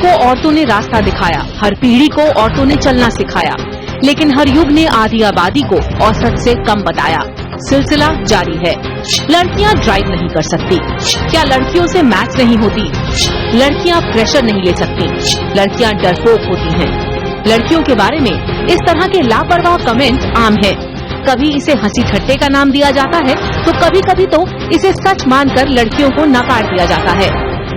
को औरतों ने रास्ता दिखाया, हर पीढ़ी को औरतों ने चलना सिखाया, लेकिन हर युग ने आधी आबादी को औसत से कम बताया। सिलसिला जारी है। लड़कियां ड्राइव नहीं कर सकती, क्या लड़कियों से मैच नहीं होती? लड़कियां प्रेशर नहीं ले सकती, लड़कियां डरपोक होती हैं। लड़कियों के बारे में इस तरह के लापरवाह कमेंट आम है। कभी इसे हंसी ठट्टे का नाम दिया जाता है तो कभी कभी तो इसे सच मानकर लड़कियों को नकार दिया जाता है।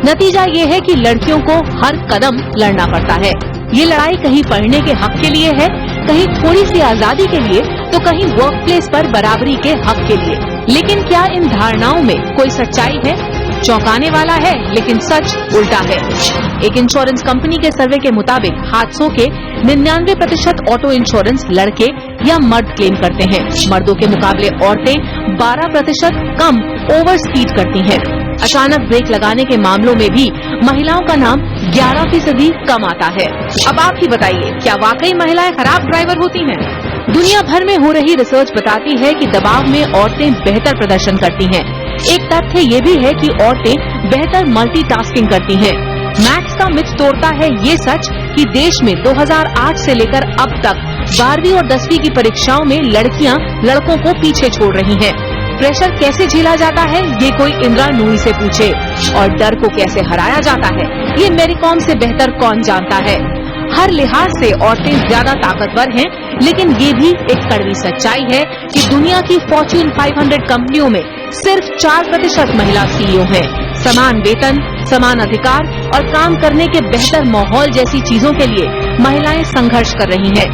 नतीजा ये है कि लड़कियों को हर कदम लड़ना पड़ता है। ये लड़ाई कहीं पढ़ने के हक के लिए है, कहीं थोड़ी सी आजादी के लिए, तो कहीं वर्क प्लेस पर बराबरी के हक के लिए। लेकिन क्या इन धारणाओं में कोई सच्चाई है? चौंकाने वाला है, लेकिन सच उल्टा है। एक इंश्योरेंस कंपनी के सर्वे के मुताबिक हादसों के 99% ऑटो इंश्योरेंस लड़के या मर्द क्लेम करते हैं। मर्दों के मुकाबले औरतें 12% कम ओवर स्पीड करती हैं। अचानक ब्रेक लगाने के मामलों में भी महिलाओं का नाम 11% कम आता है। अब आप ही बताइए, क्या वाकई महिलाएं खराब ड्राइवर होती हैं? दुनिया भर में हो रही रिसर्च बताती है कि दबाव में औरतें बेहतर प्रदर्शन करती हैं। एक तथ्य ये भी है कि औरतें बेहतर मल्टीटास्किंग करती हैं। मैथ्स का मिथ तोड़ता है ये सच कि देश में 2008 से लेकर अब तक 12वीं और 10वीं की परीक्षाओं में लड़कियां लड़कों को पीछे छोड़ रही हैं। प्रेशर कैसे झेला जाता है ये कोई इंदिरा नूरी से पूछे, और डर को कैसे हराया जाता है ये मैरी कॉम से बेहतर कौन जानता है। हर लिहाज से औरतें ज्यादा ताकतवर हैं, लेकिन ये भी एक कड़वी सच्चाई है कि दुनिया की फॉर्च्यून 500 कंपनियों में सिर्फ 4% महिला सीईओ हैं। समान वेतन, समान अधिकार और काम करने के बेहतर माहौल जैसी चीजों के लिए महिलाएं संघर्ष कर रही हैं।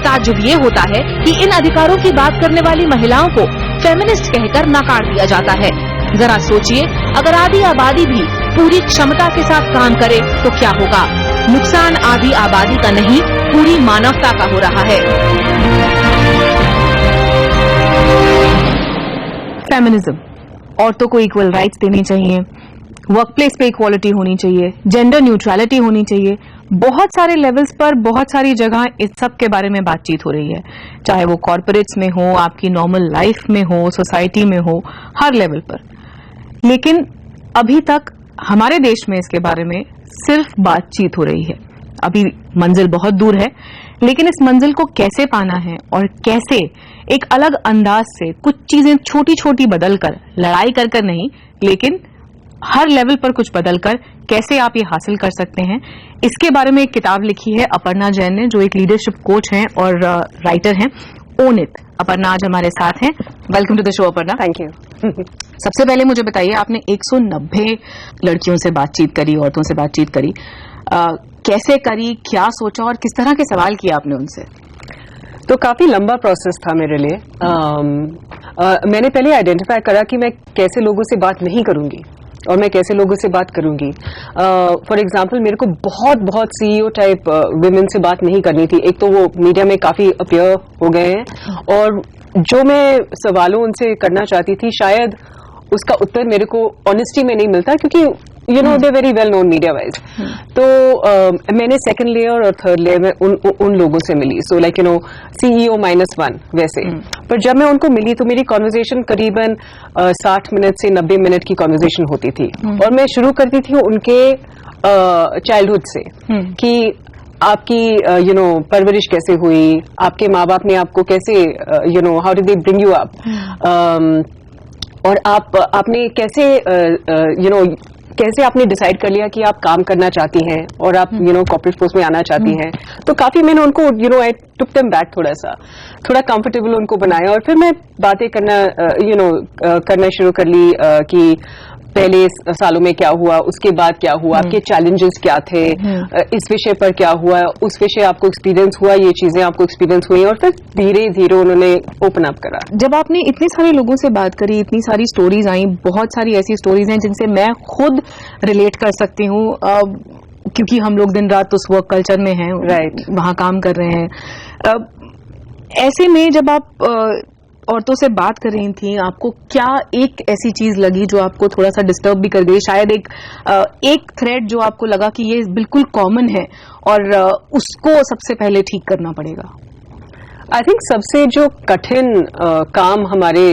ताज्जुब ये होता है कि इन अधिकारों की बात करने वाली महिलाओं को फेमिनिस्ट कहकर नकार दिया जाता है। जरा सोचिए, अगर आधी आबादी भी पूरी क्षमता के साथ काम करे तो क्या होगा? नुकसान आधी आबादी का नहीं, पूरी मानवता का हो रहा है। फेमिनिज्म, औरतों को इक्वल राइट्स देनी चाहिए, वर्क प्लेस पे इक्वालिटी होनी चाहिए, जेंडर न्यूट्रलिटी होनी चाहिए। बहुत सारे लेवल्स पर, बहुत सारी जगह इस सब के बारे में बातचीत हो रही है, चाहे वो कॉर्पोरेट्स में हो, आपकी नॉर्मल लाइफ में हो, सोसाइटी में हो, हर लेवल पर। लेकिन अभी तक हमारे देश में इसके बारे में सिर्फ बातचीत हो रही है। अभी मंजिल बहुत दूर है, लेकिन इस मंजिल को कैसे पाना है और कैसे एक अलग अंदाज से कुछ चीजें छोटी छोटी बदलकर, लड़ाई कर कर नहीं, लेकिन हर लेवल पर कुछ बदलकर कैसे आप ये हासिल कर सकते हैं, इसके बारे में एक किताब लिखी है अपर्णा जैन ने, जो एक लीडरशिप कोच हैं और राइटर हैं। Own it. अपर्णा आज हमारे साथ हैं। Welcome to the show Aparna. Thank you. सबसे पहले मुझे बताइए, आपने 190 लड़कियों से बातचीत करी, औरतों से बातचीत करी, कैसे करी, क्या सोचा और किस तरह के सवाल किए आपने उनसे? तो काफी लंबा प्रोसेस था मेरे लिए। मैंने पहले आइडेंटिफाई करा कि मैं कैसे लोगों से बात नहीं करूंगी और मैं कैसे लोगों से बात करूंगी। फॉर एग्जाम्पल, मेरे को बहुत सीईओ टाइप विमेन से बात नहीं करनी थी। एक तो वो मीडिया में काफी अपीयर हो गए हैं, और जो मैं सवालों उनसे करना चाहती थी शायद उसका उत्तर मेरे को ऑनेस्टी में नहीं मिलता, क्योंकि you know they very well known media wise. तो मैंने सेकंड लेयर और थर्ड लेयर में उन लोगों से मिली। So like you know CEO -1 वैसे। पर जब मैं उनको मिली तो मेरी कॉन्वर्जेशन करीबन 60 मिनट से 90 मिनट की कॉन्वर्जेशन होती थी, और मैं शुरू करती थी उनके चाइल्डहुड से कि आपकी यू नो परवरिश कैसे हुई, आपके माँ बाप ने आपको कैसे you know how did they bring you up, और आपने कैसे यू नो कैसे आपने डिसाइड कर लिया कि आप काम करना चाहती हैं और आप यू नो कॉर्पोरेट फोर्स में आना चाहती हैं। तो काफी मैंने उनको you know I took them back, थोड़ा कंफर्टेबल उनको बनाया, और फिर मैं बातें करना यू नो करना शुरू कर ली कि पहले सालों में क्या हुआ, उसके बाद क्या हुआ, आपके चैलेंजेस क्या थे, इस विषय पर क्या हुआ, उस विषय आपको एक्सपीरियंस हुआ, ये चीजें आपको एक्सपीरियंस हुई, और फिर धीरे धीरे उन्होंने ओपन अप करा। जब आपने इतने सारे लोगों से बात करी, इतनी सारी स्टोरीज आई, बहुत सारी ऐसी स्टोरीज हैं जिनसे मैं खुद रिलेट कर सकती हूँ, क्योंकि हम लोग दिन रात उस वर्क कल्चर में हैं, राइट, वहां काम कर रहे हैं। ऐसे में जब आप औरतों से बात कर रही थी, आपको क्या एक ऐसी चीज लगी जो आपको थोड़ा सा डिस्टर्ब भी कर गई? शायद एक थ्रेड जो आपको लगा कि ये बिल्कुल कॉमन है और उसको सबसे पहले ठीक करना पड़ेगा। आई थिंक सबसे जो कठिन काम हमारे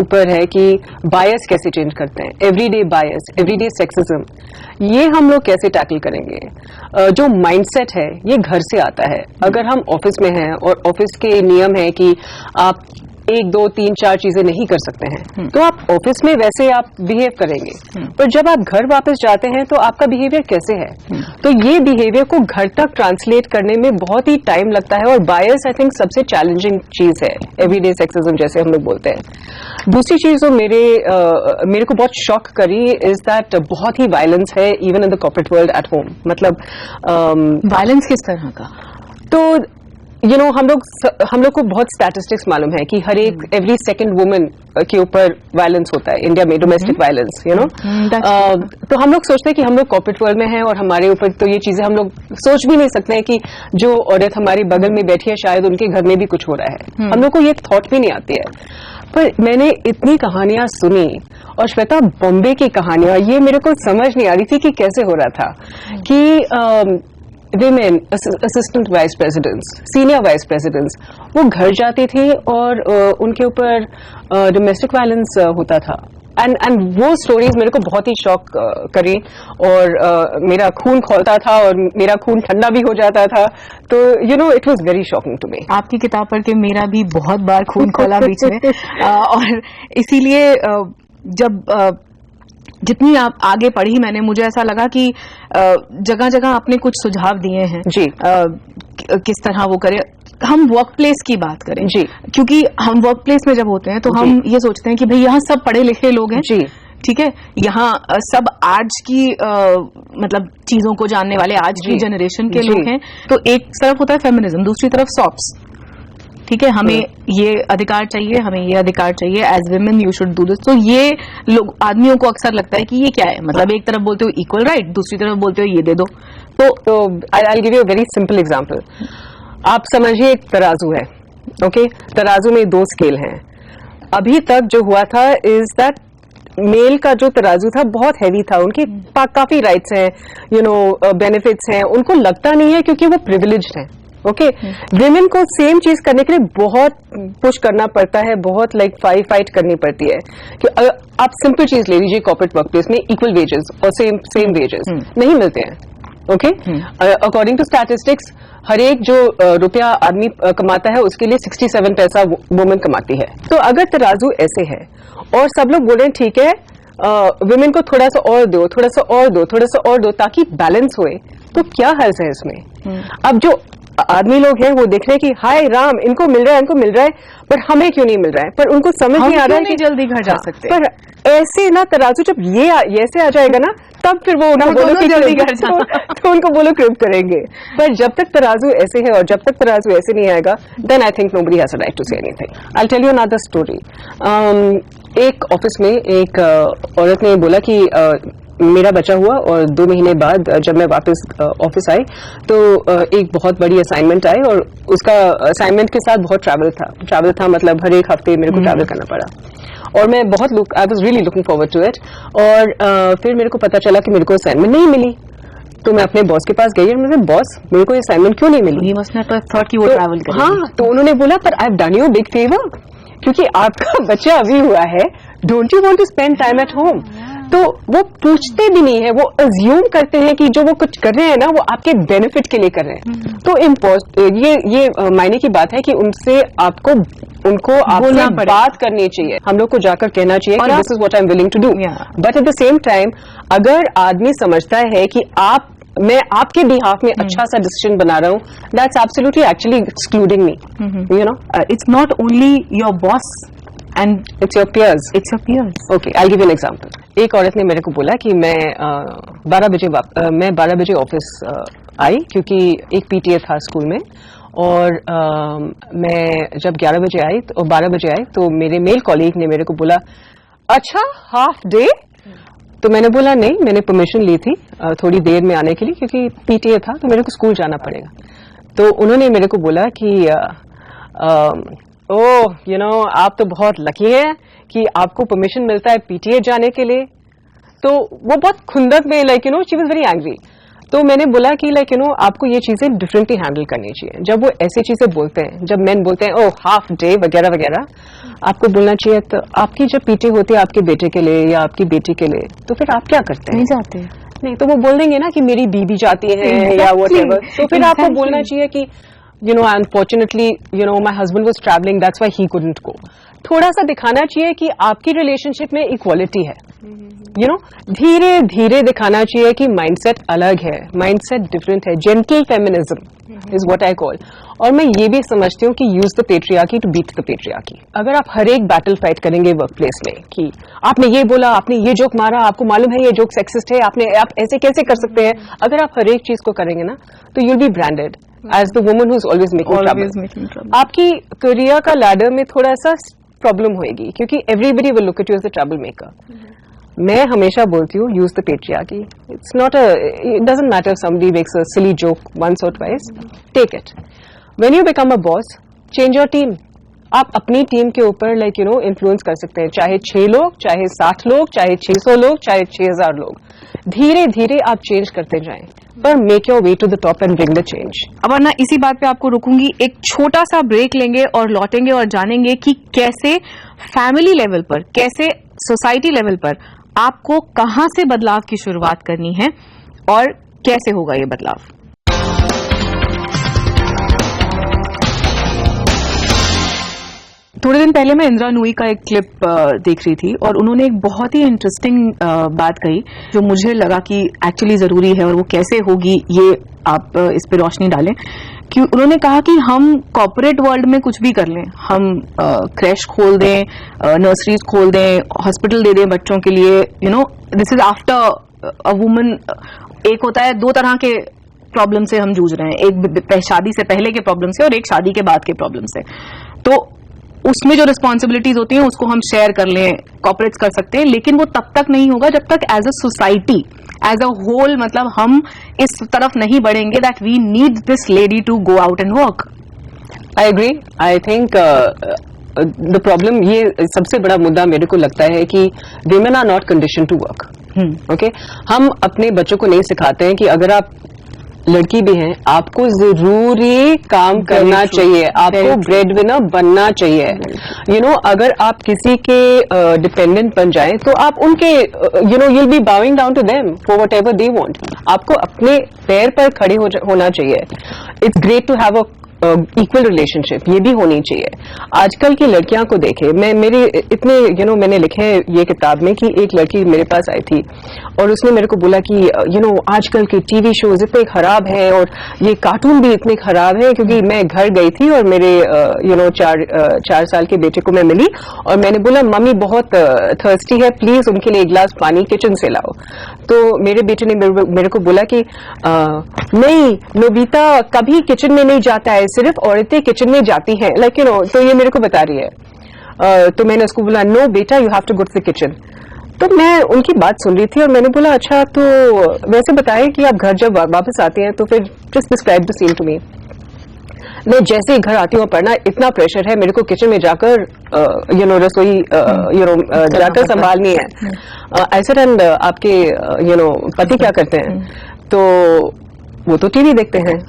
ऊपर है कि बायस कैसे चेंज करते हैं, एवरीडे बायस, एवरीडे सेक्सिज्म, ये हम लोग कैसे टैकल करेंगे। जो माइंडसेट है ये घर से आता है। अगर हम ऑफिस में हैं और ऑफिस के नियम है कि आप 1, 2, 3, 4 चीजें नहीं कर सकते हैं, तो आप ऑफिस में वैसे आप बिहेव करेंगे, पर जब आप घर वापस जाते हैं तो आपका बिहेवियर कैसे है, तो ये बिहेवियर को घर तक ट्रांसलेट करने में बहुत ही टाइम लगता है। और बायस आई थिंक सबसे चैलेंजिंग चीज है, एवरीडे सेक्सिज्म जैसे हम लोग बोलते हैं। दूसरी चीज जो मेरे को बहुत शॉक करी इज दैट बहुत ही वायलेंस है even in the corporate world at home. मतलब वायलेंस किस तरह का? तो हम लोग को बहुत स्टैटिस्टिक्स मालूम है कि हर एक एवरी सेकंड वुमन के ऊपर वायलेंस होता है इंडिया में, डोमेस्टिक वायलेंस, तो हम लोग सोचते हैं कि हम लोग कॉर्पोरेट वर्ल्ड में हैं और हमारे ऊपर तो ये चीजें हम लोग सोच भी नहीं सकते हैं कि जो औरत हमारे बगल में बैठी है शायद उनके घर में भी कुछ हो रहा है। हम लोग को ये थॉट भी नहीं आती है। पर मैंने इतनी कहानियां सुनी, और श्वेता बॉम्बे की कहानियां, ये मेरे को समझ नहीं आ रही थी कि कैसे हो रहा था कि women assistant vice presidents, senior vice presidents, वो घर जाती थी और उनके ऊपर डोमेस्टिक वायलेंस होता था। एंड वो स्टोरीज मेरे को बहुत ही शॉक करी और मेरा खून खौलता था और मेरा खून ठंडा भी हो जाता था। तो it was very shocking to me. आपकी किताब पढ़ के मेरा भी बहुत बार खून खोला बीच में और इसीलिए जब जितनी आप आगे पढ़ी मैंने, मुझे ऐसा लगा कि जगह जगह आपने कुछ सुझाव दिए हैं जी, किस तरह वो करे। हम वर्क प्लेस की बात करें जी, क्योंकि हम वर्क प्लेस में जब होते हैं तो हम ये सोचते हैं कि भाई यहाँ सब पढ़े लिखे लोग हैं जी, ठीक है, यहाँ सब आज की मतलब चीजों को जानने वाले आज की जनरेशन के लोग हैं। तो एक तरफ होता है फेमिनिज्म, दूसरी तरफ सॉफ्ट्स, ठीक है, हमें ये अधिकार चाहिए, हमें ये अधिकार चाहिए, as women you should do this. तो ये लोग, आदमियों को अक्सर लगता है कि ये क्या है, मतलब एक तरफ बोलते हो इक्वल राइट, दूसरी तरफ बोलते हो ये दे दो। तो I give you a very simple example. आप समझिए एक तराजू है, ओके, तराजू में 2 स्केल हैं। अभी तक जो हुआ था इज दैट मेल का जो तराजू था बहुत हैवी था, उनके काफी राइट्स हैं, बेनिफिट्स हैं, उनको लगता नहीं है क्योंकि वो प्रिविलेज्ड हैं। ओके, विमेन को सेम चीज करने के लिए बहुत पुश करना पड़ता है, बहुत फाइट करनी पड़ती है। कि आप सिंपल चीज ले लीजिए, कॉर्पोरेट वर्क प्लेस में इक्वल वेजेस और सेम वेजेस नहीं मिलते हैं। ओके, अकॉर्डिंग टू स्टैटिस्टिक्स हर एक जो रुपया आदमी कमाता है उसके लिए 67 पैसा वुमेन कमाती है। तो अगर तराजू ऐसे है और सब लोग बोल रहे हैं ठीक है विमेन को थोड़ा सा और दो, थोड़ा सा और दो, थोड़ा सा और दो ताकि बैलेंस होए, तो क्या हर्ज है इसमें। अब जो आदमी लोग हैं वो देख रहे हैं कि हाय राम, इनको मिल रहा है, इनको मिल रहा है, पर हमें क्यों नहीं मिल रहा है, पर उनको समझ नहीं आ रहा है कि जल्दी घर जा सकते। पर ऐसे ना तराजू जब ये ऐसे आ जाएगा ना, तब फिर वो उनको बोलो कि जल्दी घर जा, तो उनको बोलो क्रिप करेंगे। पर जब तक तराजू ऐसे है और जब तक तराजू ऐसे नहीं आएगा, then I think nobody has a right to say anything. I will tell you another story. एक ऑफिस में एक औरत ने बोला कि मेरा बच्चा हुआ और 2 महीने बाद जब मैं वापस ऑफिस आई तो एक बहुत बड़ी असाइनमेंट आई और उसका असाइनमेंट के साथ बहुत ट्रैवल था, मतलब हर एक हफ्ते मेरे को ट्रैवल करना पड़ा और मैं बहुत I was really looking forward to it. और फिर मेरे को पता चला कि मेरे को असाइनमेंट नहीं मिली, तो मैं अपने बॉस के पास गई और मैंने, बॉस मेरे को असाइनमेंट क्यों नहीं मिली। हाँ, तो उन्होंने बोला पर I have done you big favour, क्योंकि आपका बच्चा अभी हुआ है, don't you want to spend time at home. तो वो पूछते भी नहीं है, वो अज्यूम करते हैं कि जो वो कुछ कर रहे हैं ना वो आपके बेनिफिट के लिए कर रहे हैं। तो ये मायने की बात है कि उनको आपसे बात करनी चाहिए, हम लोग को जाकर कहना चाहिए कि this is what I am willing to do. But at the same time अगर आदमी समझता है कि मैं आपके बिहाफ में अच्छा सा डिसीजन बना रहा हूँ, that's absolutely actually excluding me, you know. It's not only your boss and it's your piers. Okay, I give you an example. एक औरत ने मेरे को बोला कि मैं 12 बजे ऑफिस आई क्योंकि एक पीटीए था स्कूल में, और मैं जब 11 बजे आई और 12 बजे आई तो मेरे मेल कॉलीग ने मेरे को बोला अच्छा हाफ डे। तो मैंने बोला नहीं, मैंने परमिशन ली थी थोड़ी देर में आने के लिए क्योंकि पीटीए था तो मेरे को स्कूल जाना पड़ेगा। तो उन्होंने मेरे को बोला कि आप तो बहुत लकी हैं कि आपको परमिशन मिलता है पीटीए जाने के लिए। तो वो बहुत खुंदक में शी वाज वेरी एंग्री। तो मैंने बोला कि लाइक यू नो आपको ये चीजें डिफरेंटली हैंडल करनी चाहिए। जब वो ऐसी चीजें बोलते हैं, जब मैन बोलते हैं ओ हाफ डे वगैरह वगैरह, आपको बोलना चाहिए तो आपकी जब पीटी होती है आपके बेटे के लिए या आपकी बेटी के लिए, तो फिर आप क्या करते हैं? नहीं जाते। नहीं तो वो बोल देंगे ना कि मेरी बीबी जाती है या व्हाटएवर, तो फिर आपको बोलना चाहिए कि you know unfortunately you know my husband was traveling that's why he couldn't go। थोड़ा सा दिखाना चाहिए कि आपकी रिलेशनशिप में इक्वालिटी है, you know धीरे धीरे दिखाना चाहिए कि माइंडसेट अलग है, माइंडसेट डिफरेंट है, gentle feminism is what I call. और मैं ये भी समझती हूँ कि use the patriarchy to beat the patriarchy. अगर आप हर एक बैटल फाइट करेंगे वर्क प्लेस में कि आपने ये बोला, आपने ये जोक मारा, आपको मालूम है ये जोक सेक्सिस्ट है, आप ऐसे कैसे कर सकते हैं, अगर आप हर एक चीज को करेंगे ना तो you'll be branded as the woman who's always making trouble। आपकी करियर का लैडर में थोड़ा सा प्रॉब्लम होएगी क्योंकि everybody will look at you as a trouble maker। मैं हमेशा बोलती हूँ use the patriarchy। It's not it doesn't matter if somebody makes a silly joke once or twice, take it। When you become a boss, change your team। आप अपनी team के ऊपर like you know influence कर सकते हैं, चाहे 6 लोग, चाहे 60 लोग, चाहे 600 लोग, चाहे 6000 लोग, धीरे धीरे आप चेंज करते जाएं, पर make your way to the top and bring the change. अब वरना इसी बात पे आपको रुकूंगी, एक छोटा सा ब्रेक लेंगे और लौटेंगे और जानेंगे कि कैसे फैमिली लेवल पर, कैसे सोसाइटी लेवल पर आपको कहां से बदलाव की शुरुआत करनी है और कैसे होगा ये बदलाव। थोड़े दिन पहले मैं इंदिरा नूई का एक क्लिप देख रही थी और उन्होंने एक बहुत ही इंटरेस्टिंग बात कही जो मुझे लगा कि एक्चुअली जरूरी है, और वो कैसे होगी ये आप इस पे रोशनी डालें। कि उन्होंने कहा कि हम कॉर्पोरेट वर्ल्ड में कुछ भी कर लें, हम क्रैश खोल दें, नर्सरीज खोल दें, हॉस्पिटल दे दें बच्चों के लिए, you know this is after a woman. एक होता है 2 तरह के प्रॉब्लम से हम जूझ रहे हैं, एक शादी से पहले के प्रॉब्लम से और एक शादी के बाद के प्रॉब्लम से। तो उसमें जो रिस्पॉन्सिबिलिटीज होती हैं उसको हम शेयर कर लें, कॉर्पोरेट्स कर सकते हैं, लेकिन वो तब तक नहीं होगा जब तक as a society, as a whole, मतलब हम इस तरफ नहीं बढ़ेंगे that we need this lady to go out and work. I agree. I think the problem, ये सबसे बड़ा मुद्दा मेरे को लगता है कि women are not condition to work. Okay, हम अपने बच्चों को नहीं सिखाते हैं कि अगर आप लड़की भी हैं आपको जरूरी काम करना चाहिए, आपको ब्रेड विनर बनना चाहिए। यू नो अगर आप किसी के डिपेंडेंट बन जाएं तो आप उनके you know you'll be bowing down to them for whatever they want. आपको अपने पैर पर खड़े होना चाहिए। It's great to have a equal relationship, ये भी होनी चाहिए। आजकल की लड़कियां को देखे, मैं मेरे इतने यू नो मैंने लिखे हैं ये किताब में कि एक लड़की मेरे पास आई थी और उसने मेरे को बोला कि यू नो आजकल के टीवी शोज इतने खराब हैं और ये कार्टून भी इतने खराब हैं। क्योंकि मैं घर गई थी और मेरे यू नो 4 साल के बेटे को मैं मिली और मैंने बोला मम्मी बहुत थर्स्टी है, प्लीज उनके लिए एक गिलास पानी किचन से लाओ। तो मेरे बेटे ने मेरे को बोला कि नहीं नोबिता कभी किचन में नहीं जाता है, सिर्फ औरतें किचन में जाती हैं, लाइक यू नो। तो ये मेरे को बता रही है। तो मैंने उसको बोला नो बेटा you have to go to the kitchen. तो मैं उनकी बात सुन रही थी और मैंने बोला अच्छा तो वैसे बताएं कि आप घर जब वापस आती हैं तो फिर just describe the scene to me. मैं जैसे ही घर आती हूँ पढ़ना इतना प्रेशर है मेरे को किचन में जाकर यू नो रसोई यू नो जाकर संभालनी है। आई सेड एंड आपके यू नो पति क्या करते हैं? तो वो तो टीवी देखते हैं।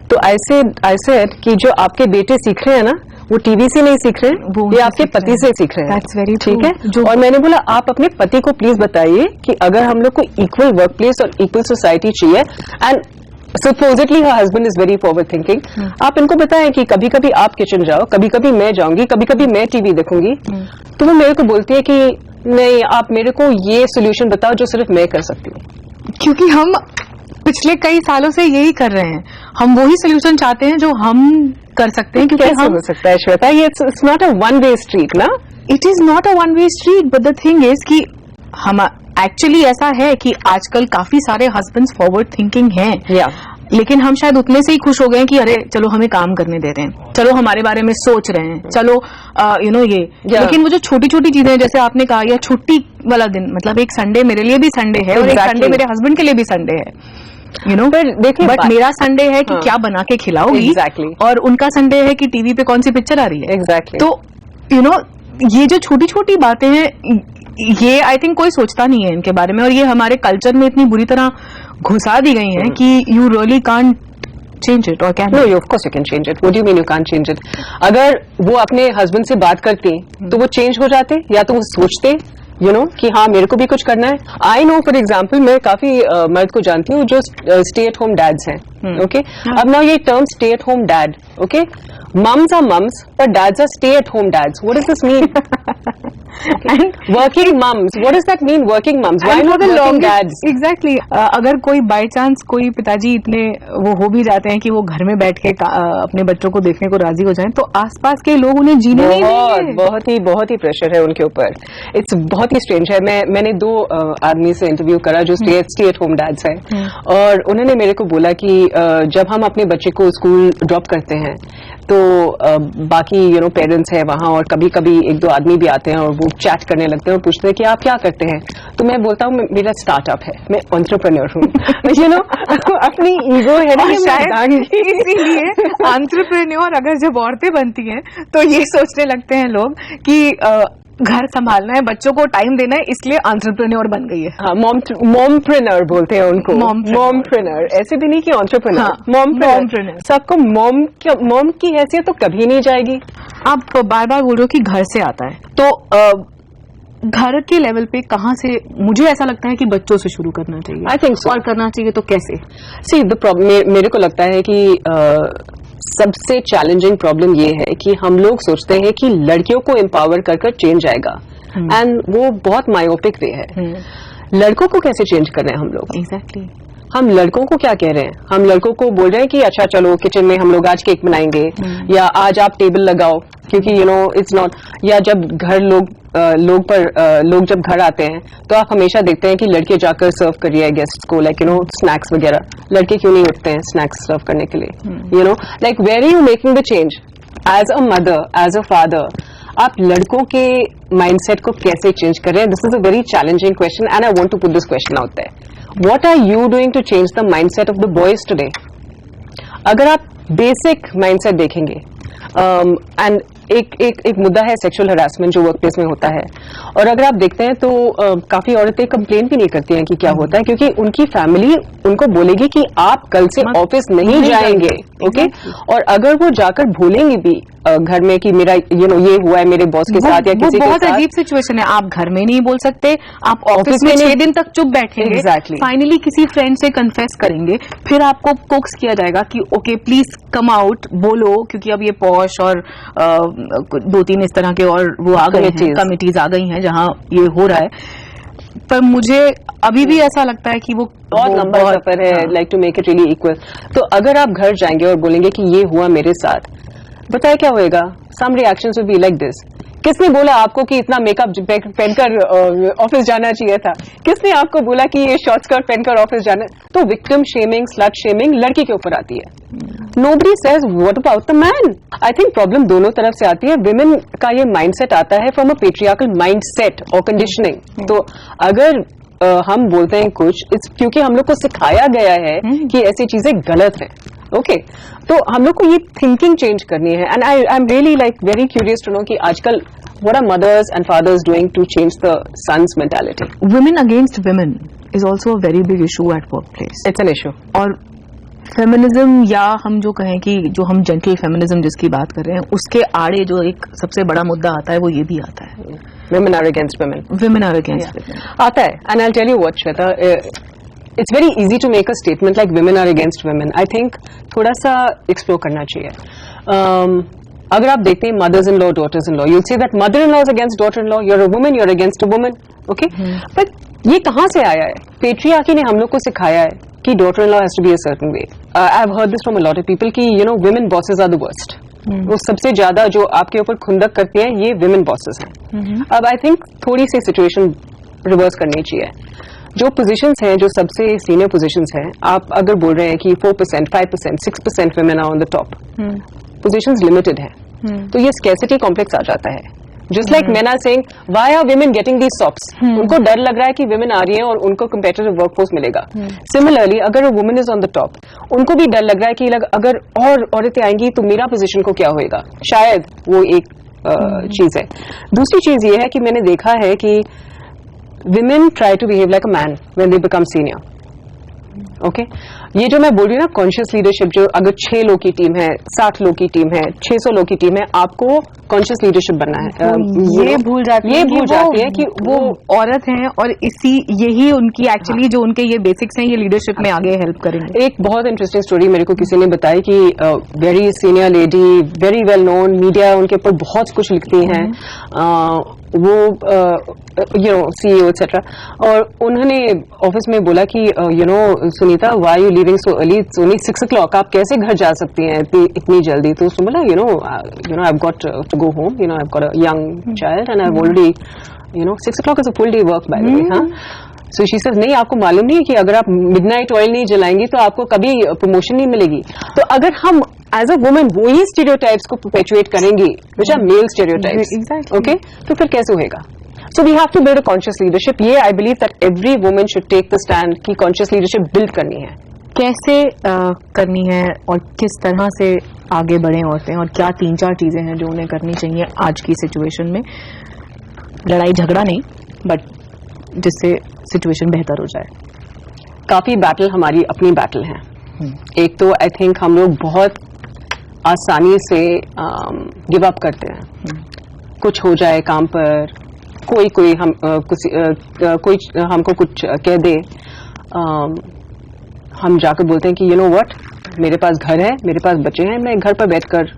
तो आई सेड कि जो आपके बेटे सीख रहे हैं ना वो टीवी से नहीं सीख रहे हैं, ये आपके पति से सीख रहे हैं। ठीक है। और मैंने बोला आप अपने पति को प्लीज बताइए कि अगर हम लोग को इक्वल वर्क प्लेस और इक्वल सोसाइटी चाहिए and supposedly her husband is very forward thinking, आप इनको बताएं कि कभी कभी आप किचन जाओ, कभी कभी मैं जाऊंगी, कभी कभी मैं टीवी देखूंगी। तो वो मेरे को बोलती है कि नहीं आप मेरे को ये सोल्यूशन बताओ जो सिर्फ मैं कर सकती हूँ। क्योंकि हम पिछले कई सालों से यही कर रहे हैं, हम वही सोल्यूशन चाहते हैं जो हम कर सकते हैं। क्योंकि कैसे हो सकता है श्वेता? ये it's not a one way street ना। It is not a one way street but the thing is कि हम एक्चुअली ऐसा है कि आजकल काफी सारे हस्बैंड्स फॉरवर्ड थिंकिंग हैं, लेकिन हम शायद उतने से ही खुश हो गए कि अरे चलो हमें काम करने दे रहे हैं, चलो हमारे बारे में सोच रहे हैं, चलो यू नो ये। लेकिन वो जो छोटी छोटी चीजें जैसे आपने कहा, या छुट्टी वाला दिन, मतलब एक संडे मेरे लिए भी संडे है और एक संडे मेरे हस्बैंड के लिए भी संडे है, यू नो। देखिए बट मेरा संडे है कि क्या बना के खिलाओगी, और उनका संडे है कि टीवी पे कौन सी पिक्चर आ रही है। तो यू नो ये जो छोटी छोटी बातें हैं ये आई थिंक कोई सोचता नहीं है इनके बारे में, और ये हमारे कल्चर में इतनी बुरी तरह घुसा दी गई हैं कि you really can't change it और can no of course you can change it. What do you mean you can't change it? अगर वो अपने हस्बैंड से बात करती तो वो चेंज हो जाते, या तो वो सोचते कि हाँ मेरे को भी कुछ करना है. आई नो फॉर एग्जाम्पल मैं काफी मर्द को जानती हूँ जो स्टे एट होम डैड्स हैं. ओके, अब ना ये term stay at home dad, okay, mums are mums but dads are stay at home dads. What does this mean? Working mums, what does that mean? Working mums, why not working dads? Exactly. अगर कोई by chance कोई पिताजी इतने वो हो भी जाते हैं कि वो घर में बैठ के अपने बच्चों को देखने को राजी हो जाएं, तो आसपास के लोग उन्हें जीने नहीं देंगे. बहुत ही प्रेशर है उनके ऊपर. इट्स बहुत ही स्ट्रेंज है. मैंने 2 आदमी से इंटरव्यू करा जो स्टे एट होम डैड्स हैं, और उन्होंने मेरे को बोला कि जब हम अपने बच्चे को स्कूल ड्रॉप करते हैं तो बाकी पेरेंट्स हैं वहां, और कभी कभी 1-2 आदमी भी आते हैं और वो चैट करने लगते हैं और पूछते हैं कि आप क्या करते हैं. तो मैं बोलता हूँ मेरा स्टार्टअप है, मैं एंटरप्रेन्योर हूँ. अपनी ईगो है ना, इसीलिए एंटरप्रेन्योर अगर जब औरतें बनती हैं तो ये सोचने लगते हैं लोग कि घर संभालना है, बच्चों को टाइम देना है, इसलिए एंटरप्रेन्योर बन गई है. हाँ, मॉमप्रेन्योर बोलते हैं उनको. मॉमप्रेन्योर, ऐसे भी नहीं कि एंटरप्रेन्योर. मॉमप्रेन्योर. सबको मॉम की हैसियत तो कभी नहीं जाएगी. आप बार बार बोल रहे हो कि घर से आता है, तो घर के लेवल पे कहाँ से? मुझे ऐसा लगता है कि बच्चों से शुरू करना चाहिए. I think so. और करना चाहिए तो कैसे? सी द प्रॉब्लम, मेरे को लगता है कि सबसे चैलेंजिंग प्रॉब्लम ये है कि हम लोग सोचते हैं कि लड़कियों को एम्पावर कर चेंज आएगा, एंड वो बहुत मायोपिक वे है. लड़कों को कैसे चेंज कर रहे हैं हम लोग? एग्जैक्टली. हम लड़कों को क्या कह रहे हैं? हम लड़कों को बोल रहे हैं कि अच्छा चलो किचन में हम लोग आज केक बनाएंगे, या आज आप टेबल लगाओ, क्योंकि इट्स नॉट. या जब घर लोग जब घर आते हैं तो आप हमेशा देखते हैं कि लड़के जाकर सर्व कर रही है गेस्ट्स को, लाइक स्नैक्स वगैरह. लड़के क्यों नहीं उठते हैं स्नैक्स सर्व करने के लिए? Like where are you making the change? As a mother, as a father, आप लड़कों के माइंडसेट को कैसे चेंज कर रहे हैं? This is a very challenging question, and I want to put this question out there. What are you doing to change the mindset of the boys today? अगर आप बेसिक माइंडसेट देखेंगे, and एक मुद्दा है sexual harassment जो work place में होता है, और अगर आप देखते हैं तो काफी औरतें कंप्लेन भी नहीं करती हैं कि क्या होता है, क्योंकि उनकी फैमिली उनको बोलेगी कि आप कल से ऑफिस नहीं जाएंगे. ओके, और अगर वो जाकर भूलेंगे भी घर में कि मेरा ये हुआ है मेरे बॉस के साथ या किसी के साथ. बहुत अजीब सिचुएशन है. आप घर में नहीं बोल सकते, आप ऑफिस में 6 दिन तक चुप बैठेंगे. एग्जैक्टली. फाइनली किसी फ्रेंड से कन्फेस करेंगे, फिर आपको कोक्स किया जाएगा कि ओके प्लीज कम आउट, बोलो, क्योंकि अब ये पॉश और 2-3 इस तरह के और वो आ गए हैं, कमिटीज आ गई हैं जहां ये हो रहा है. पर मुझे अभी भी ऐसा लगता है कि वो बहुत लंबा सफर है, like to make it really equal. तो अगर आप घर जाएंगे और बोलेंगे कि ये हुआ मेरे साथ, बताए क्या होएगा? Some reactions will be like this. किसने बोला आपको कि इतना मेकअप पहनकर ऑफिस जाना चाहिए था? किसने आपको बोला कि ये शॉर्ट स्कर्ट पहनकर ऑफिस जाना? तो विक्टिम शेमिंग, स्लट शेमिंग लड़की के ऊपर आती है. Nobody says what about the man? I think problem दोनों तरफ से आती है. विमेन का ये माइंडसेट आता है फ्रॉम अ पेट्रियार्कल माइंडसेट और कंडीशनिंग. तो अगर हम बोलते हैं कुछ, इट्स क्योंकि हम लोग को सिखाया गया है कि ऐसी चीजें गलत हैं. ओके, तो हम लोग को ये थिंकिंग चेंज करनी है. And I am really like very curious to know कि आजकल what are mothers and fathers doing to change the son's mentality? Women against women is also a very big issue at workplace. It's an issue. और feminism, या हम जो कहें कि जो हम जेंटल फेमिनिज्म जिसकी बात कर रहे हैं, उसके आड़े जो एक सबसे बड़ा मुद्दा आता है वो ये भी आता है. Women are against women. Women are against women. आता है. And I'll tell you what, Shweta, it's very easy to make a statement like women are against women. I think थोड़ा सा explore करना चाहिए. अगर आप देखते हैं mothers in law, daughters in law, you'll say that mother in law is against daughter in law, you're a woman, you're against a woman. Okay? But ये कहाँ से आया है? पेट्रियार्की ने हम लोग को सिखाया है कि daughter in law has to be a certain way. I've heard this from a lot of people कि women bosses are the worst. वो सबसे ज्यादा जो आपके ऊपर खुंदक करती हैं ये women bosses हैं. अब आई थिंक थोड़ी सी सिचुएशन रिवर्स करनी चाहिए. जो पोजीशंस हैं, जो सबसे सीनियर पोजीशंस हैं, आप अगर बोल रहे हैं कि 4%, 5%, 6% women are on the top, positions limited हैं, तो ये स्कैर्सिटी कॉम्प्लेक्स आ जाता है. Just like men are saying, why are women getting these jobs? उनको डर लग रहा है कि women आ रही हैं और उनको competitive workforce मिलेगा. Similarly, अगर a woman is on the top, उनको भी डर लग रहा है कि अगर और औरतें आएंगी तो मेरा पोजीशन को क्या होएगा. शायद वो एक चीज है. दूसरी चीज ये है कि मैंने देखा है कि women try to behave like a man when they become senior. Okay ये जो मैं बोल रही हूँ ना कॉन्शियस लीडरशिप, जो अगर 6 लोग की टीम है, 60 लोग की टीम है, 600 लोग की टीम है, आपको कॉन्शियस लीडरशिप बनना है। ये भूल जाती है कि वो औरत हैं और यही उनकी एक्चुअली जो उनके ये बेसिक्स हैं, ये लीडरशिप में आगे हेल्प करेंगे। एक बहुत इंटरेस्टिंग स्टोरी मेरे को किसी ने बताई कि very senior lady, very well known, media उनके ऊपर बहुत कुछ लिखती हैं, वो यू नो CEO एक्सेट्रा, और उन्होंने ऑफिस में बोला कि you know Sunita, why you living so early, it's only 6 o'clock, आप कैसे घर जा सकती हैं इतनी जल्दी? तो उसने बोला you know I have got to go home, you know I have got a young child and I have already, you know 6 o'clock is a full day work by the way. हाँ, so she says नहीं, आपको मालूम नहीं है कि अगर आप midnight oil नहीं जलाएंगी तो आपको कभी प्रमोशन नहीं मिलेगी। तो अगर हम एज अ वुमेन वही स्टीरियोटाइप्स को परपेचुएट करेंगे, which are male stereotypes, okay, तो फिर कैसे होएगा? So we have to build a conscious leadership. ये I believe that every women should take the stand कि कॉन्शियस लीडरशिप बिल्ड करनी है। कैसे करनी है और किस तरह से आगे बढ़े औरतें, और क्या 3-4 चीजें हैं जो उन्हें करनी चाहिए आज की सिचुएशन में? लड़ाई झगड़ा नहीं, बट जिससे सिचुएशन बेहतर हो जाए। काफी बैटल हमारी अपनी बैटल है। एक तो आई थिंक हम लोग बहुत आसानी से गिव अप करते हैं। कुछ हो जाए काम पर, कोई हम कोई हमको कुछ कह दे, हम जाकर बोलते हैं कि यू नो व्हाट, मेरे पास घर है, मेरे पास बच्चे हैं, मैं घर पर बैठकर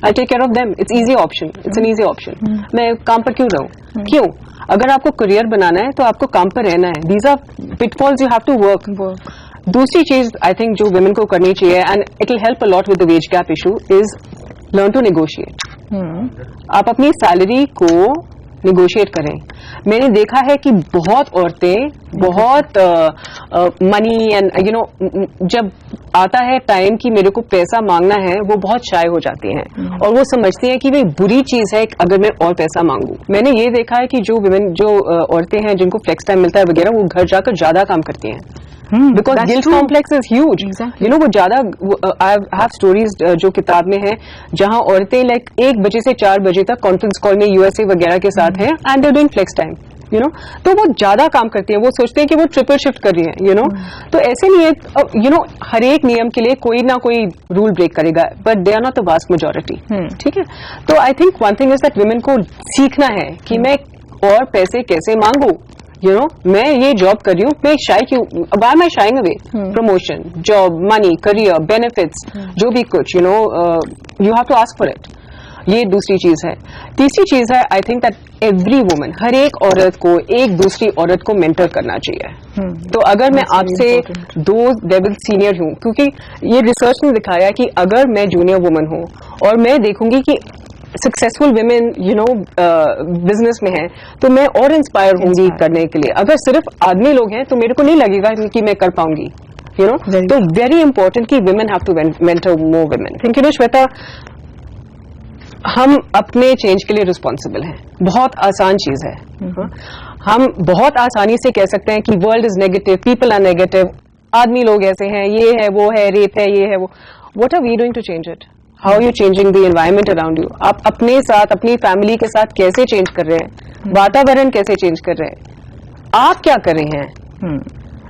I take care of them, it's easy option, it's an easy option. मैं काम पर क्यों रहूं? क्यों? अगर आपको करियर बनाना है तो आपको काम पर रहना है। These are pitfalls, you have to work. दूसरी चीज आई थिंक जो वुमेन को करनी चाहिए, and it will help a lot with the wage gap issue, is learn to negotiate. आप अपनी सैलरी को निगोशिएट करें। मैंने देखा है कि बहुत औरतें बहुत मनी एंड यू नो, जब आता है टाइम कि मेरे को पैसा मांगना है, वो बहुत शाय हो जाती हैं और वो समझती हैं कि ये बुरी चीज है अगर मैं और पैसा मांगू। मैंने ये देखा है कि जो विमेन, जो औरतें हैं जिनको फ्लेक्स टाइम मिलता है वगैरह, वो घर जाकर ज्यादा काम करती हैं, because guilt complex is huge. You know, वो ज्यादा, आई हैव स्टोरीज जो किताब में है, जहां औरतें लाइक 1 बजे से 4 बजे तक कॉन्फ्रेंस कॉल में USA वगैरह के साथ हैं, and they are doing flex time, you know. तो वो ज्यादा काम करती है, वो सोचते हैं कि वो ट्रिपल शिफ्ट कर रही है, यू नो। तो ऐसे नहीं है, यू नो, हर एक नियम के लिए कोई ना कोई रूल ब्रेक करेगा, but they are not the vast majority. ठीक है, तो I think one thing is that women को सीखना है कि मैं और पैसे कैसे मांगू। यू नो, मैं ये जॉब कर रही हूँ, मैं शाय क्यों, why am I shying away? Promotion, job, money, career, benefits, जो भी कुछ, you know, you have to ask for it. ये दूसरी चीज है। तीसरी चीज है, I think that every woman, हर एक औरत को एक दूसरी औरत को मेंटर करना चाहिए। तो अगर मैं आपसे 2 लेवल सीनियर हूँ, क्योंकि ये रिसर्च ने दिखाया कि अगर मैं जूनियर वुमन हूँ और मैं देखूंगी कि successful women, you know, business में है, तो मैं और इंस्पायर होंगी करने के लिए। अगर सिर्फ आदमी लोग हैं तो मेरे को नहीं लगेगा कि मैं कर पाऊंगी, यू नो। तो वेरी इंपॉर्टेंट कि women have to mentor more women. Thank you Shweta. हम अपने चेंज के लिए रिस्पॉन्सिबल हैं। बहुत आसान चीज है। हम बहुत आसानी से कह सकते हैं कि world is negative, people are negative, आदमी लोग ऐसे हैं, ये है, वो है, रेप है, ये है, वो। What are we doing to change it? How you changing the environment around you? आप अपने साथ, अपनी फैमिली के साथ कैसे चेंज कर रहे हैं? वातावरण कैसे चेंज कर रहे हैं? आप क्या कर रहे हैं?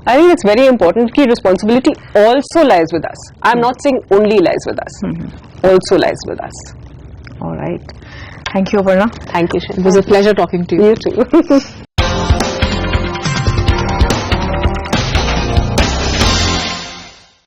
I think it's very important कि responsibility also lies with us. I'm not saying only lies with us. Also lies with us. All right. Thank you, Aparna. Thank you, Shin. It was a pleasure talking to you. You too.